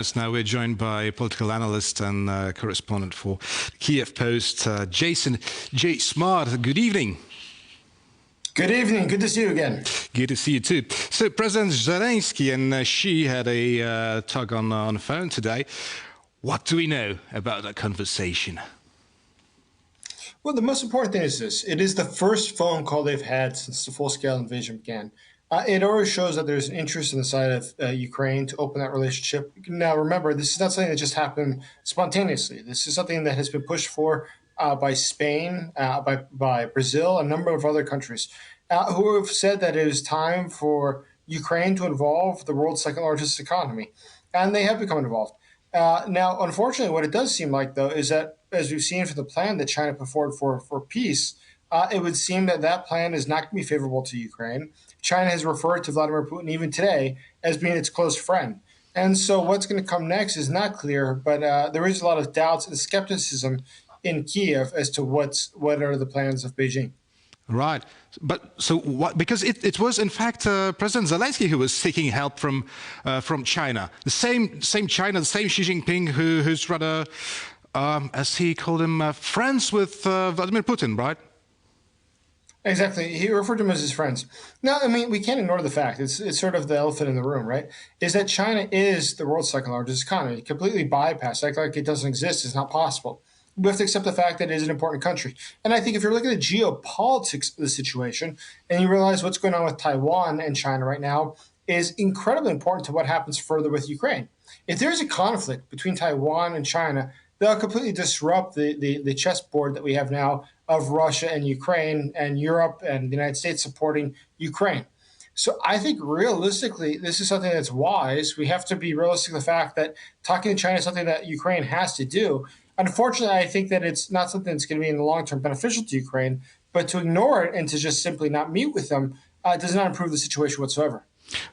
Now we're joined by political analyst and correspondent for Kiev Post, Jason. Jay, Smart, good evening. Good evening. Good to see you again. Good to see you too. So President Zelensky and Xi had a talk on the phone today. What do we know about that conversation? Well, the most important thing is this. It is the first phone call they've had since the full-scale invasion began. It already shows that there's an interest on the side of Ukraine to open that relationship. Now, remember, this is not something that just happened spontaneously. This is something that has been pushed for by Spain, by Brazil, a number of other countries who have said that it is time for Ukraine to involve the world's second largest economy. And they have become involved. Now, unfortunately, what it does seem like, though, is that as we've seen from the plan that China put forward for peace, it would seem that that plan is not going to be favorable to Ukraine. China has referred to Vladimir Putin even today as being its close friend. And so what's going to come next is not clear, but there is a lot of doubts and skepticism in Kiev as to what are the plans of Beijing. Right. But so what? Because it was, in fact, President Zelensky who was seeking help from China. The same China, the same Xi Jinping who's rather, as he called him, friends with Vladimir Putin, right? Exactly. He referred to them as his friends. Now, I mean, we can't ignore the fact, it's sort of the elephant in the room, right? Is that China is the world's second largest economy. Completely bypass, act like it doesn't exist, is not possible. We have to accept the fact that it is an important country. And I think if you're looking at geopolitics of the situation and you realize what's going on with Taiwan and China right now is incredibly important to what happens further with Ukraine. If there's a conflict between Taiwan and China, they'll completely disrupt the chessboard that we have now of Russia and Ukraine and Europe and the United States supporting Ukraine. So I think realistically, this is something that's wise. We have to be realistic of the fact that talking to China is something that Ukraine has to do. Unfortunately, I think that it's not something that's going to be in the long term beneficial to Ukraine, but to ignore it and to just simply not meet with them does not improve the situation whatsoever.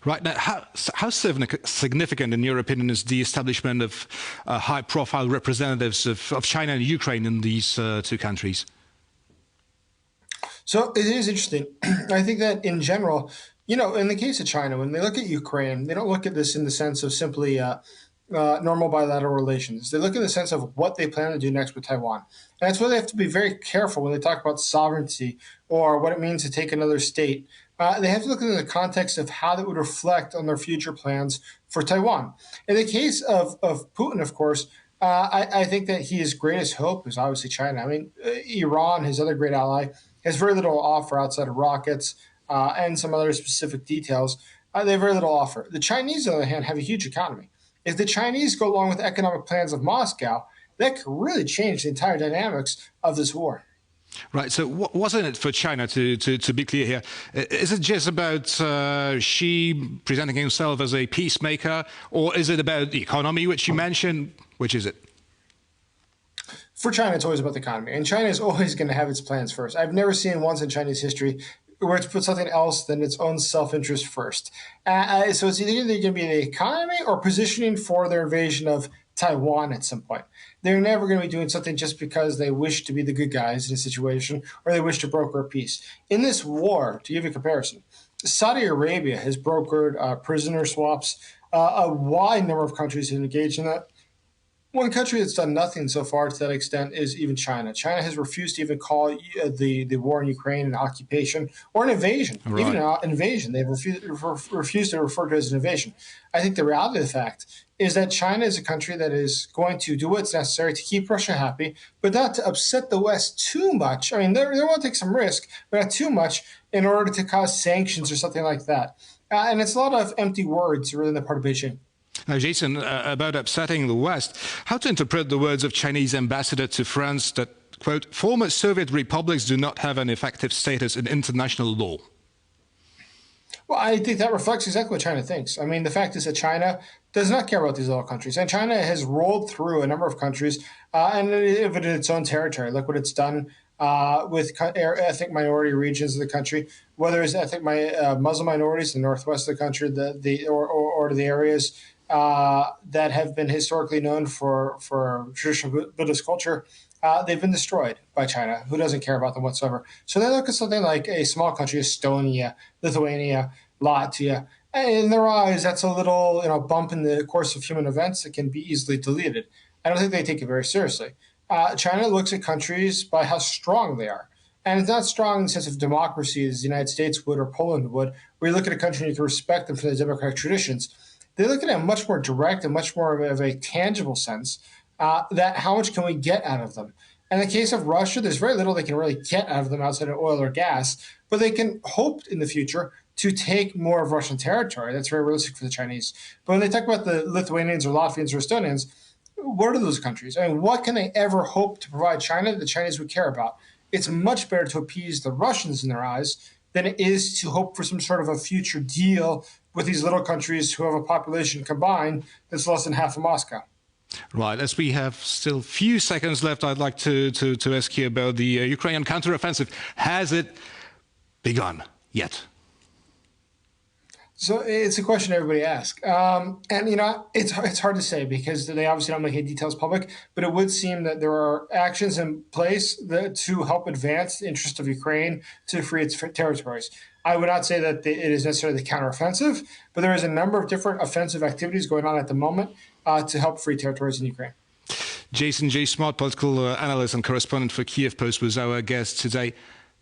Right. Now, how significant, in your opinion, is the establishment of high-profile representatives of China and Ukraine in these two countries? So it is interesting. I think that in general, in the case of China, when they look at Ukraine, they don't look at this in the sense of simply normal bilateral relations. They look in the sense of what they plan to do next with Taiwan. And that's why they have to be very careful when they talk about sovereignty or what it means to take another state. They have to look in the context of how that would reflect on their future plans for Taiwan. In the case of Putin, of course, I think that his greatest hope is obviously China. I mean, Iran, his other great ally, has very little to offer outside of rockets and some other specific details. They have very little to offer. The Chinese, on the other hand, have a huge economy. If the Chinese go along with the economic plans of Moscow, that could really change the entire dynamics of this war. Right. So what wasn't it for China, to be clear here? Is it just about Xi presenting himself as a peacemaker, or is it about the economy, which you mentioned? Which is it? For China, it's always about the economy. And China is always going to have its plans first. I've never seen once in Chinese history where it's put something else than its own self-interest first. So it's either going to be the economy or positioning for their invasion of Taiwan at some point. They're never going to be doing something just because they wish to be the good guys in a situation or they wish to broker a peace. In this war, to give you a comparison, Saudi Arabia has brokered prisoner swaps. A wide number of countries have engaged in that. One country that's done nothing so far to that extent is even China. China has refused to even call the war in Ukraine an occupation or an invasion. Right. Even an invasion, they've refused to refer to it as an invasion. I think the reality of the fact is that China is a country that is going to do what's necessary to keep Russia happy, but not to upset the West too much. I mean, they want to take some risk, but not too much in order to cause sanctions or something like that. And it's a lot of empty words really on the part of Beijing. Now, Jason, about upsetting the West, how to interpret the words of Chinese ambassador to France that, quote, former Soviet republics do not have an effective status in international law? Well, I think that reflects exactly what China thinks. I mean, the fact is that China does not care about these little countries. And China has rolled through a number of countries and in its own territory. Look what it's done with ethnic minority regions of the country, whether it's ethnic Muslim minorities in the northwest of the country, or the areas that have been historically known for traditional Buddhist culture. They've been destroyed by China, who doesn't care about them whatsoever. So they look at something like a small country, Estonia, Lithuania, Latvia, In their eyes, that's a little, bump in the course of human events that can be easily deleted. I don't think they take it very seriously. China looks at countries by how strong they are. And it's not strong in the sense of democracy as the United States would or Poland would, where you look at a country and you can respect them for their democratic traditions. They look at it in a much more direct and much more of a tangible sense, that how much can we get out of them? In the case of Russia, there's very little they can really get out of them outside of oil or gas, but they can hope in the future to take more of Russian territory. That's very realistic for the Chinese. But when they talk about the Lithuanians or Latvians or Estonians, what are those countries? I mean, what can they ever hope to provide China that the Chinese would care about? It's much better to appease the Russians in their eyes than it is to hope for some sort of a future deal with these little countries who have a population combined that's less than half of Moscow. Right. As we have still few seconds left, I'd like to ask you about the Ukrainian counteroffensive. Has it begun yet? So it's a question everybody asks. It's hard to say because they obviously don't make any details public, but it would seem that there are actions in place to help advance the interest of Ukraine to free its territories. I would not say that it is necessarily the counteroffensive, but there is a number of different offensive activities going on at the moment to help free territories in Ukraine. Jason, Jay, Smart political analyst and correspondent for Kiev Post, was our guest today.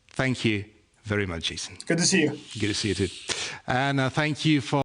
Thank you very much, Jason. Good to see you. Good to see you too. And thank you for